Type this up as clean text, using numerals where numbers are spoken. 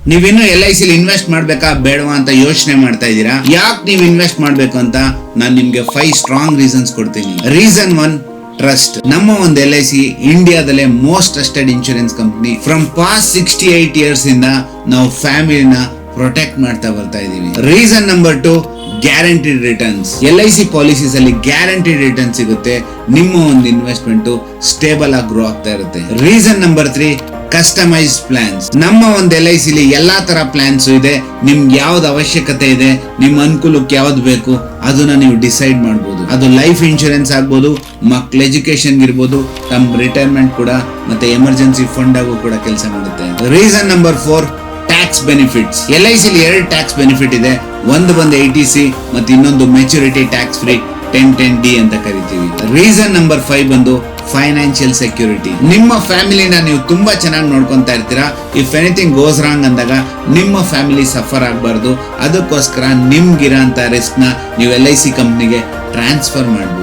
ನೀವಿನ್ನು LIC invest ಮಾಡ್ಬೇಕಾ ಬೇಡವಾ ಅಂತ ಯೋಚನೆ ಮಾಡ್ತಾ ಇದ್ದೀರಾ? ಯಾಕೆ ನೀವು ಇನ್ವೆಸ್ಟ್ ಮಾಡ್ಬೇಕು ಅಂತ ನಾನು ನಿಮ್ಗೆ 5 ಸ್ಟ್ರಾಂಗ್ ರೀಸನ್ಸ್ ಕೊಡ್ತೀನಿ. Reason 1, trust. ನಮ್ಮ ಒಂದು LIC ಇಂಡಿಯಾದಲ್ಲೇ most trusted insurance company. From past 68 years ಇಂದ ನಾವು ಫ್ಯಾಮಿಲಿನ ಪ್ರೊಟೆಕ್ಟ್ ಮಾಡ್ತಾ ಬರ್ತಾ ಇದೀವಿ. Reason number 2, guaranteed returns. LIC policies ಅಲ್ಲಿ ಗ್ಯಾರಂಟಿಡ್ ರಿಟರ್ನ್ ಸಿಗುತ್ತೆ. ನಿಮ್ಮ ಒಂದು ಇನ್ವೆಸ್ಟ್ಮೆಂಟ್ ಸ್ಟೇಬಲ್ ಆಗಿ ಗ್ರೋ ಆಗ್ತಾ ಇರುತ್ತೆ. Reason number 3, customized plans. ನಮ್ಮ ಒಂದು LIC ಎಲ್ಲಾ ತರ ಪ್ಲಾನ್ಸ್ ಇದೆ. ನಿಮ್ಗೆ ಯಾವ್ದು ಅವಶ್ಯಕತೆ ಇದೆ, ನಿಮ್ಮ ಅನುಕೂಲಕ್ಕೆ ಯಾವ್ದು ಬೇಕು ಅದನ್ನ ನೀವು ಡಿಸೈಡ್ ಮಾಡಬಹುದು. ಅದು ಲೈಫ್ ಇನ್ಶೂರೆನ್ಸ್ ಆಗ್ಬೋದು, ಮಕ್ಕಳ ಎಜುಕೇಶನ್ ಇರ್ಬೋದು, ತಮ್ಮ ರಿಟೈರ್ಮೆಂಟ್ ಕೂಡ, ಮತ್ತೆ ಎಮರ್ಜೆನ್ಸಿ ಫಂಡ್ ಆಗು ಕೂಡ ಕೆಲಸ ಮಾಡುತ್ತೆ. Reason number 4, tax benefits. LIC 2 tax benefit ಇದೆ. ಒಂದು ಬಂದು ATC ಮತ್ತೆ ಇನ್ನೊಂದು ಮೆಚುರಿಟಿ ಟ್ಯಾಕ್ಸ್ ಫ್ರೀ 1010D ಅಂತ ಕರಿತೀವಿ. ರೀಸನ್ ನಂಬರ್ 5 ಬಂದು ಫೈನಾನ್ಷಿಯಲ್ ಸೆಕ್ಯೂರಿಟಿ. ನಿಮ್ಮ ಫ್ಯಾಮಿಲಿನ ನೀವು ತುಂಬಾ ಚೆನ್ನಾಗಿ ನೋಡ್ಕೊಂತಾ ಇರ್ತೀರಾ. ಇಫ್ ಎನಿಥಿಂಗ್ ಗೋಸ್ ರಾಂಗ್ ಅಂದಾಗ ನಿಮ್ಮ ಫ್ಯಾಮಿಲಿ ಸಫರ್ ಆಗಬಾರ್ದು. ಅದಕ್ಕೋಸ್ಕರ ನಿಮ್ಗಿರೋ ಅಂತ ರಿಸ್ಕ್ ನ ನೀವು LIC ಕಂಪ್ನಿಗೆ ಟ್ರಾನ್ಸ್ಫರ್ ಮಾಡಬಹುದು.